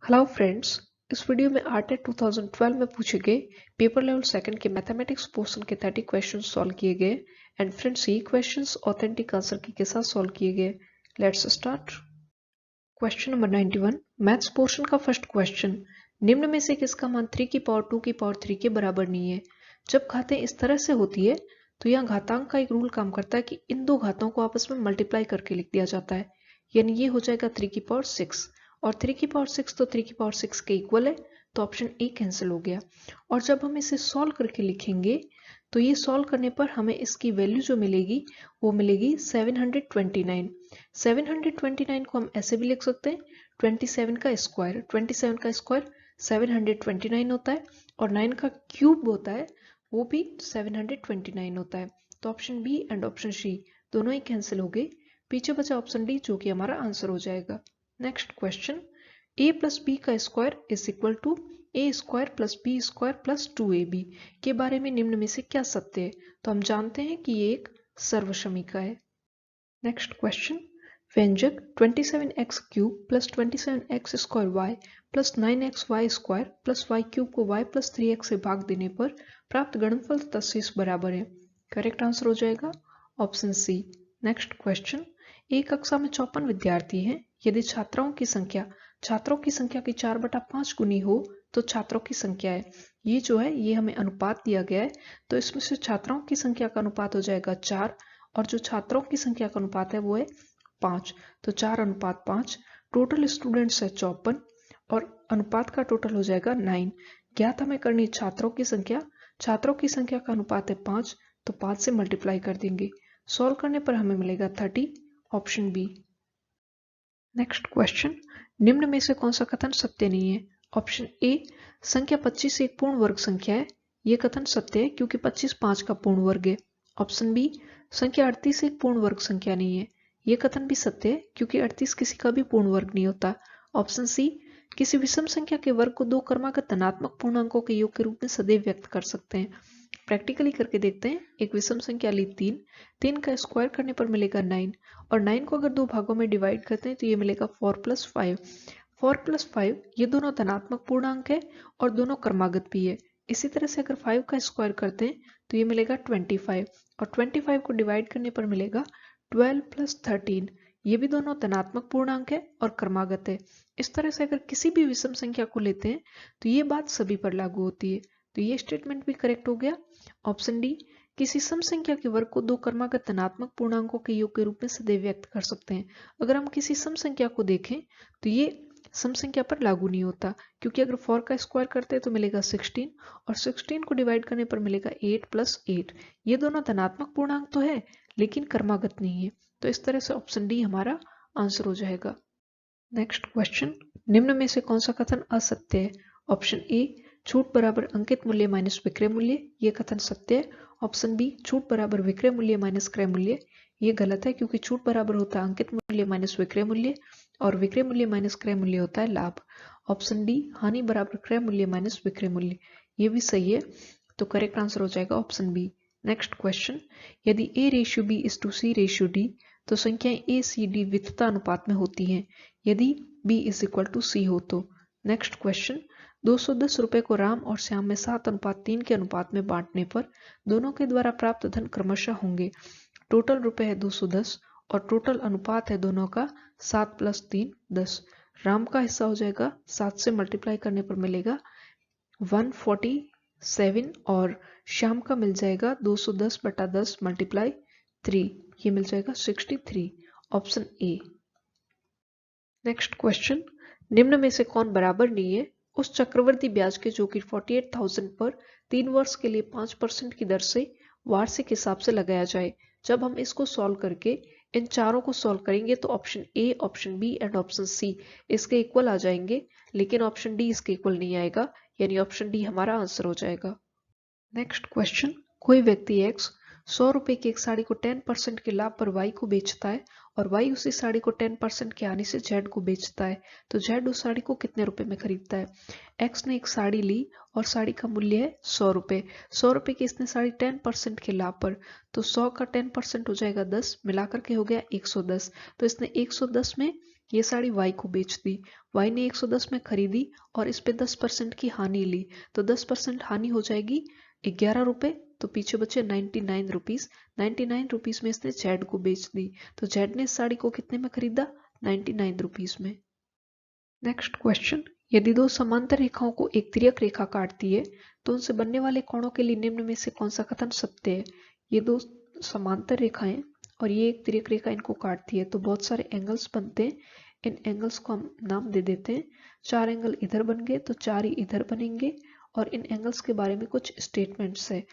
Hello friends, इस video में आरटेट 2012 में पूछे गए पेपर लेवल सेकंड के मैथमेटिक्स पोर्शन के 30 क्वेश्चंस सॉल्व किए गए एंड फ्रेंड्स ये क्वेश्चंस ऑथेंटिक आंसर की के साथ सॉल्व किए गए। Let's start. Question number 91 maths portion का फर्स्ट क्वेश्चन, निम्न में से किसका मान 3 की पावर 2 की पावर 3 के बराबर नहीं है। जब घातें इस तरह से होती है तो यहाँ घातांक का एक रूल काम करता है कि इन दो घातों को आपस में मल्टीप्लाई करके लिख दिया जाता है, यानी ये हो जाएगा 3 की पावर 6 और 3 की पावर 6 तो 3 की पावर 6 के इक्वल है, तो ऑप्शन ए कैंसिल हो गया। और जब हम इसे सॉल्व करके लिखेंगे तो ये सॉल्व करने पर हमें इसकी वैल्यू जो मिलेगी वो मिलेगी 729। 729 को हम ऐसे भी लिख सकते हैं 27 का स्क्वायर, 27 का स्क्वायर 729 होता है और 9 का क्यूब होता है वो भी 729 होता है। तो option B and option C दोनों ही कैंसिल हो गए, पीछे बचा ऑप्शन डी जो कि हमारा आंसर हो जाएगा। Next question, a plus B का square is equal to A square plus B square plus 2ab के बारे में निम्न में से क्या सत्य है। तो हम जानते हैं कि ये एक सर्वसमीका है। नेक्स्ट क्वेश्चन, व्यंजक 27x cube plus 27x square Y plus 9x Y square plus Y cube को y प्लस 3x से भाग देने पर प्राप्त गणनफल तथा शेष बराबर है। करेक्ट आंसर हो जाएगा ऑप्शन सी। नेक्स्ट क्वेश्चन, एक कक्षा में 54 विद्यार्थी हैं, यदि छात्रों की संख्या की 4/5 गुनी हो तो छात्रों की संख्या है। ये जो है ये हमें अनुपात दिया गया है, तो इसमें से छात्रों की संख्या का अनुपात हो जाएगा 4 और जो छात्रों की संख्या का अनुपात है वो है 5, तो 4:5। टोटल स्टूडेंट्स है 54 और अनुपात का टोटल हो जाएगा 9। ज्ञात हमें करनी छात्रों की संख्या का अनुपात है 5, तो 5 से मल्टीप्लाई कर देंगे, सॉल्व करने पर हमें मिलेगा 30, ऑप्शन बी। नेक्स्ट क्वेश्चन, निम्न में से कौन सा कथन सत्य नहीं है। ऑप्शन ए, संख्या 25 एक पूर्ण वर्ग संख्या है, यह कथन सत्य है क्योंकि 25 5 का पूर्ण वर्ग है। ऑप्शन बी, संख्या 38 एक पूर्ण वर्ग संख्या नहीं है, यह कथन भी सत्य है क्योंकि 38 किसी का भी पूर्ण वर्ग नहीं होता। ऑप्शन सी, किसी विषम संख्या के वर्ग को दो क्रमागत धनात्मक पूर्णांकों के योग के रूप में सदैव व्यक्त कर सकते हैं। प्रैक्टिकली करके देखते हैं। एक विषम संख्या ली 3 का स्क्वायर करने पर मिलेगा 9 और 9 को अगर दो भागों में डिवाइड करते हैं तो ये मिलेगा 4 + 5। 4 + 5 ये दोनों धनात्मक पूर्णांक है और दोनों क्रमागत भी है। इसी तरह से अगर 5 का स्क्वायर करते हैं तो ये मिलेगा 25 और 25 को डिवाइड करने पर मिलेगा 12 + 13, ये भी दोनों धनात्मक पूर्णांक है और क्रमागत है। इस तरह से अगर किसी भी विषम संख्या को लेते हैं तो ये बात सभी पर लागू होती है, तो ये स्टेटमेंट भी करेक्ट हो गया। ऑप्शन डी, किसी सम संख्या के वर्ग को दो क्रमागत धनात्मक पूर्णांकों के योग के रूप में सदैव व्यक्त कर सकते हैं। अगर हम किसी सम संख्या को देखें तो ये सम संख्या पर लागू नहीं होता, क्योंकि अगर 4 का स्क्वायर करते हैं तो मिलेगा 16 और 16 को डिवाइड करने पर मिलेगा 8 + 8, ये दोनों धनात्मक पूर्णांक तो है लेकिन क्रमागत नहीं है, तो इस तरह से ऑप्शन डी हमारा आंसर हो जाएगा। नेक्स्ट क्वेश्चन, निम्न में से कौन सा कथन असत्य है। ऑप्शन ए, छूट बराबर अंकित मूल्य माइनस विक्रय मूल्य, ये कथन सत्य है। ऑप्शन बी, छूट बराबर विक्रय मूल्य माइनस क्रय मूल्य, ये गलत है क्योंकि छूट बराबर होता है अंकित मूल्य माइनस विक्रय मूल्य और विक्रय मूल्य माइनस क्रय मूल्य होता है लाभ। ऑप्शन डी, हानि बराबर क्रय मूल्य माइनस विक्रय मूल्य, ये भी सही है, तो करेक्ट आंसर हो जाएगा ऑप्शन बी। नेक्स्ट क्वेश्चन, यदि A/B/C/D तो संख्याएं ACD वित्तता अनुपात में होती हैं यदि B = C हो तो। नेक्स्ट क्वेश्चन, 210 रुपए को राम और श्याम में 7:3 के अनुपात में बांटने पर दोनों के द्वारा प्राप्त धन क्रमशः होंगे। टोटल रुपए है 210 और टोटल अनुपात है दोनों का 7 + 3 10। राम का हिस्सा हो जाएगा 7 से मल्टीप्लाई करने पर मिलेगा 147 और श्याम का मिल जाएगा 210/10 × 3, ये मिल जाएगा 63, ऑप्शन ए। नेक्स्ट क्वेश्चन, निम्न में से कौन बराबर नहीं है। उस चक्रवृद्धि ब्याज के जो कि 48,000 पर 3 वर्ष के लिए 5% की दर से वार्षिक हिसाब से लगाया जाए। जब हम इसको सॉल्व करके इन चारों को सॉल्व करेंगे तो option A, option B and option C इसके इक्वल आ जाएंगे, लेकिन ऑप्शन डी इसके इक्वल नहीं आएगा, यानी ऑप्शन डी हमारा आंसर हो जाएगा। नेक्स्ट क्वेश्चन, कोई व्यक्ति एक्स 100 रुपए की एक साड़ी को 10% के लाभ पर वाई को बेचता है और वाई उसी साड़ी को 10% के हानि से जेड को बेचता है, तो जेड उस साड़ी को कितने रुपए में खरीदता है। एक्स ने एक साड़ी ली और साड़ी का मूल्य है 100 रुपए। 100 रुपए की इसने साड़ी 10% के लाभ पर, तो 100 का 10% हो जाएगा 10, मिलाकर के हो गया 110, तो इसने 110 में ये साड़ी वाई को बेच दी। वाई ने 110 में खरीदी और इस पे 10% की हानि ली, तो 10% हानि हो जाएगी 11 रुपए, तो पीछे बचे 99 रुपीज। 99 रुपीज में इसने जेड को बेच दी, तो जेड ने इस साड़ी को कितने में खरीदा? 99 रुपीज में। नेक्स्ट क्वेश्चन, यदि दो समांतर रेखाओं को एक तिर्यक रेखा काटती है तो उनसे बनने वाले कोणों के लिए निम्न में से कौन सा कथन सत्य है? ये दो समांतर रेखाएं और ये एक तिर्यक रेखा इनको काटती है, तो बहुत सारे एंगल्स बनते हैं। इन एंगल्स को हम नाम दे देते हैं। 4 एंगल इधर बन गए तो 4 ही इधर बनेंगे। और इन एंगल्स के बारे में कुछ स्टेटमेंट्स है।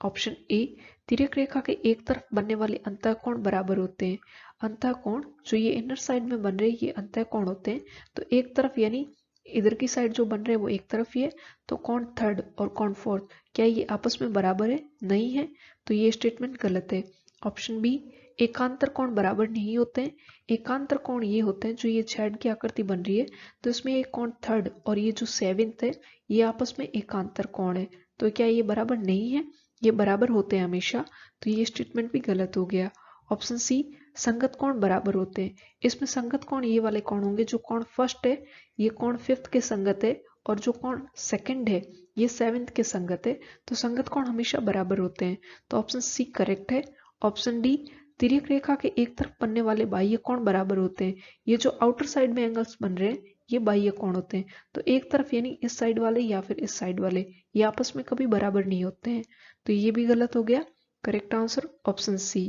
ऑप्शन ए, तिर्यक रेखा के एक तरफ बनने वाले अंतःकोण बराबर होते हैं। अंतःकोण जो ये इनर साइड में बन रहे ये अंतःकोण होते हैं, तो एक तरफ यानी इधर की साइड जो बन रहे हैं वो एक तरफ ही है, तो कोण थर्ड और कोण फोर्थ क्या ये आपस में बराबर है? नहीं है, तो ये स्टेटमेंट गलत है। ऑप्शन बी, एकांतर कोण बराबर नहीं होते हैं। एकांतर कोण ये होते हैं जो ये जेड की आकृति बन रही है, तो इसमें ये कोण थर्ड और ये जो सेवेंथ है ये आपस में एकांतर कोण है, तो क्या ये बराबर नहीं है? ये बराबर होते हैं हमेशा, तो ये स्टेटमेंट भी गलत हो गया। ऑप्शन सी, संगत कोण बराबर होते हैं। इसमें संगत कोण ये वाले कोण होंगे, जो कोण फर्स्ट है ये कोण फिफ्थ के संगत है, और जो कोण सेकंड है ये सेवेंथ के संगत है, तो संगत कोण हमेशा बराबर होते हैं, तो ऑप्शन सी करेक्ट है। ऑप्शन डी, तिर्यक रेखा के एक तरफ बनने वाले बाह्य कोण बराबर होते हैं। ये जो आउटर साइड में एंगल्स बन रहे हैं ये बाह्य कोण होते हैं, तो एक तरफ यानी इस साइड वाले या फिर इस साइड वाले ये आपस में कभी बराबर नहीं होते हैं, तो ये भी गलत हो गया। Correct answer option C.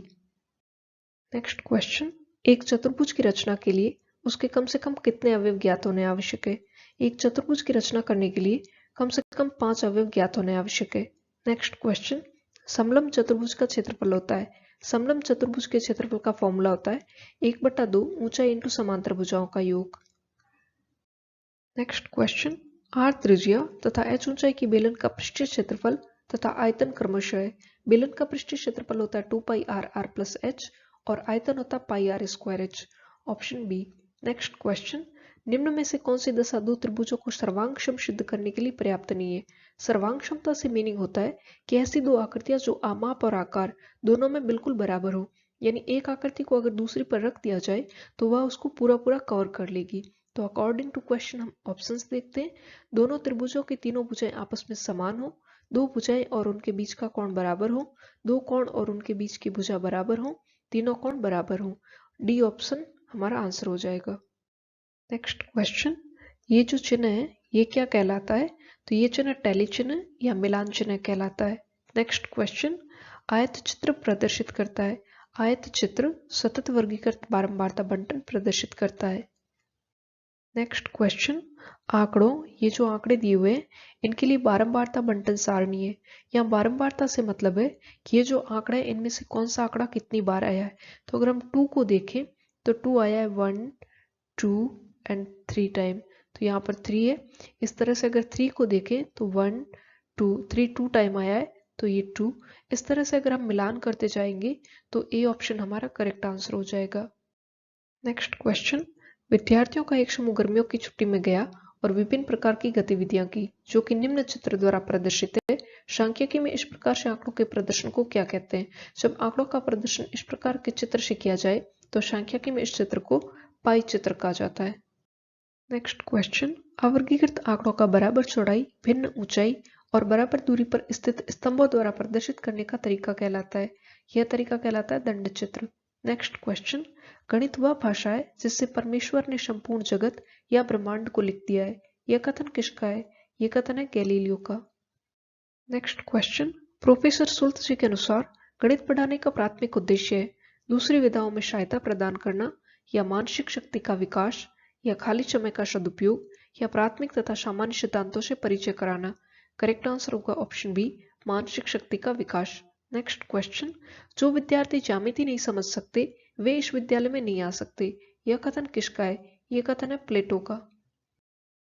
Next question, एक चतुर्भुज की रचना के लिए उसके कम से कम कितने अवयव ज्ञात होने आवश्यक है? एक चतुर्भुज की रचना करने के लिए कम से कम 5 अवयव ज्ञात होने आवश्यक है। नेक्स्ट क्वेश्चन, समलंब चतुर्भुज का क्षेत्रफल होता है। समलंब चतुर्भुज के क्षेत्रफल का फॉर्मूला होता है 1/2 ऊंचाई इंटू समांतर भुजाओं का योग। नेक्स्ट क्वेश्चन, आर त्रिज्या तथा एच ऊंचाई की बेलन का पृष्ठीय क्षेत्रफल तथा आयतन क्रमशः है। बेलन का पृष्ठीय क्षेत्रफल होता है 2 pi R R plus H और आयतन होता है pi R square H. Option B. Next question, निम्न में से कौन सी दशा दो त्रिभुजों को सर्वांगक्षम सिद्ध करने के लिए पर्याप्त नहीं है? सर्वांगक्षमता से मीनिंग होता है कि ऐसी दो आकृतियां जो आमाप और आकार दोनों में बिल्कुल बराबर हो, यानी एक आकृति को अगर दूसरी पर रख दिया जाए तो वह उसको पूरा पूरा कवर कर लेगी। तो अकॉर्डिंग टू क्वेश्चन हम ऑप्शंस देखते हैं। दोनों त्रिभुजों की तीनों भुजाएं आपस में समान हो, दो भुजाएं और उनके बीच का कोण बराबर हो, दो कोण और उनके बीच की भुजा बराबर हो, तीनों कोण बराबर हो। डी ऑप्शन हमारा आंसर हो जाएगा। नेक्स्ट क्वेश्चन, ये जो चिन्ह है ये क्या कहलाता है? तो ये चिन्ह टैली चिन्ह या मिलान चिन्ह कहलाता है। नेक्स्ट क्वेश्चन, आयत चित्र प्रदर्शित करता है। आयत चित्र सतत वर्गीकृत बारंबारता बंटन प्रदर्शित करता है। नेक्स्ट क्वेश्चन, आंकड़ों, ये जो आंकड़े दिए हुए हैं इनके लिए बारंबारता बंटन सारणी है। यहाँ बारंबारता से मतलब है कि ये जो आंकड़ा है इनमें से कौन सा आंकड़ा कितनी बार आया है। तो अगर हम 2 को देखें तो 2 आया है 1 2 एंड 3 टाइम, तो यहाँ पर 3 है। इस तरह से अगर 3 को देखें तो 1 2 3 2 टाइम आया है, तो ये 2। इस तरह से अगर हम मिलान करते जाएंगे तो ए ऑप्शन हमारा करेक्ट आंसर हो जाएगा। नेक्स्ट क्वेश्चन, विद्यार्थियों का एक समूह गर्मियों की छुट्टी में गया और विभिन्न प्रकार की गतिविधियां की जो कि निम्न चित्र द्वारा प्रदर्शित है। सांख्यिकी में इस प्रकार से आंकड़ों के प्रदर्शन को क्या कहते हैं? जब आंकड़ों का प्रदर्शन इस प्रकार के चित्र से किया जाए तो सांख्यिकी में इस चित्र को पाई चित्र कहा जाता है। नेक्स्ट क्वेश्चन, अवर्गीकृत आंकड़ों का बराबर चौड़ाई, भिन्न ऊंचाई और बराबर दूरी पर स्थित स्तंभों द्वारा प्रदर्शित करने का तरीका कहलाता है। यह तरीका कहलाता है दंड चित्र। नेक्स्ट क्वेश्चन, गणित वह भाषा है जिससे परमेश्वर ने संपूर्ण जगत या ब्रह्मांड को लिख दिया है। यह कथन किसका है? यह कथन है गैलीलियो का। नेक्स्ट क्वेश्चन, प्रोफेसर सुल्त जी के अनुसार गणित पढ़ाने का प्राथमिक उद्देश्य है दूसरी विधाओं में सहायता प्रदान करना, या मानसिक शक्ति का विकास, या खाली समय का सदुपयोग, या प्राथमिक तथा सामान्य सिद्धांतों से परिचय कराना। करेक्ट आंसर होगा ऑप्शन बी, मानसिक शक्ति का विकास। नेक्स्ट क्वेश्चन, जो विद्यार्थी ज्यामिति नहीं समझ सकते वे इस विद्यालय में नहीं आ सकते। यह कथन किसका है? यह कथन है प्लेटो का।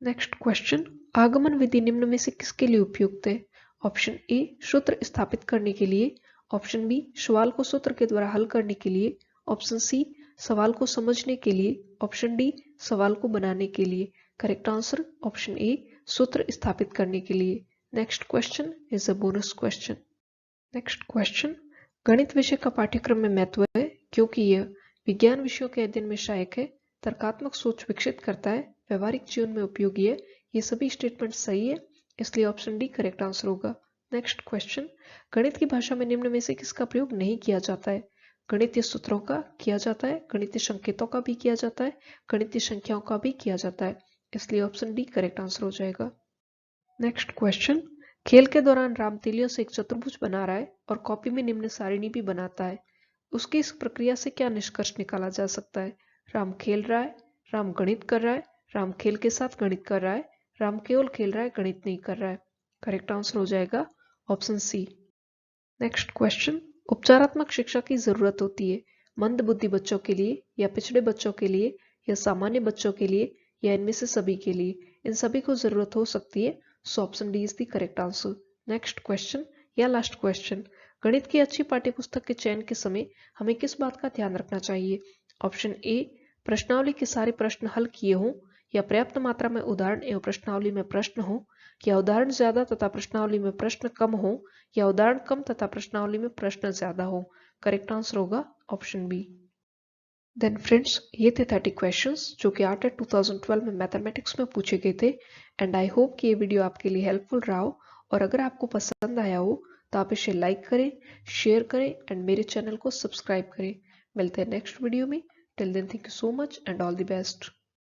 नेक्स्ट क्वेश्चन, आगमन विधि निम्न में से किसके लिए उपयुक्त है? ऑप्शन ए, सूत्र स्थापित करने के लिए। ऑप्शन बी, सवाल को सूत्र के द्वारा हल करने के लिए। ऑप्शन सी, सवाल को समझने के लिए। ऑप्शन डी, सवाल को बनाने के लिए। करेक्ट आंसर ऑप्शन ए, सूत्र स्थापित करने के लिए। Next question is a bonus question. Next question, गणित विषय का पाठ्यक्रम में महत्व है क्योंकि यह विज्ञान विषयों के अध्ययन में सहायक है। तर्कात्मक सोच विकसित करता है, व्यवहारिक जीवन में उपयोगी है, ये सभी स्टेटमेंट सही है, इसलिए ऑप्शन डी करेक्ट आंसर होगा। नेक्स्ट क्वेश्चन, गणित की भाषा में निम्न में से किसका प्रयोग नहीं किया जाता है? गणितीय सूत्रों का किया जाता है, गणितीय संकेतों का भी किया जाता है, गणितीय संख्याओं का भी किया जाता है, इसलिए ऑप्शन डी करेक्ट आंसर हो जाएगा। नेक्स्ट क्वेश्चन, खेल के दौरान राम तीलियों से एक चतुर्भुज बना रहा है और कॉपी में निम्न सारिणी भी बनाता है, उसकी इस प्रक्रिया से क्या निष्कर्ष निकाला जा सकता है? राम खेल रहा है, राम गणित कर रहा है, राम खेल के साथ गणित कर रहा है, राम केवल खेल रहा है, गणित नहीं कर रहा है। करेक्ट आंसर हो जाएगा ऑप्शन सी। नेक्स्ट क्वेश्चन, उपचारात्मक शिक्षा की जरूरत होती है मंद बुद्धि बच्चों के लिए या पिछड़े बच्चों के लिए या सामान्य बच्चों के लिए या इनमें से सभी के लिए? इन सभी को जरूरत हो सकती है, so option D is the correct answer. Next question या लास्ट क्वेश्चन, गणित की अच्छी पाठ्यपुस्तक के चयन के समय हमें किस बात का ध्यान रखना चाहिए? ऑप्शन ए, प्रश्नावली के सारे प्रश्न हल किए हों, या पर्याप्त मात्रा में उदाहरण एवं प्रश्नावली में प्रश्न हो, या उदाहरण ज्यादा तथा प्रश्नावली में प्रश्न कम हो, या उदाहरण कम तथा प्रश्नावली में प्रश्न ज्यादा हो। करेक्ट आंसर होगा ऑप्शन बी। देन फ्रेंड्स, ये थे 30 क्वेश्चंस जो कि आर्ट 2012 में मैथमेटिक्स में पूछे गए थे, एंड आई होप कि ये वीडियो आपके लिए हेल्पफुल रहा हो, और अगर आपको पसंद आया हो तो आप इसे लाइक करें, शेयर करें एंड मेरे चैनल को सब्सक्राइब करें। मिलते हैं नेक्स्ट वीडियो में। Till then, thank you so much and all the best.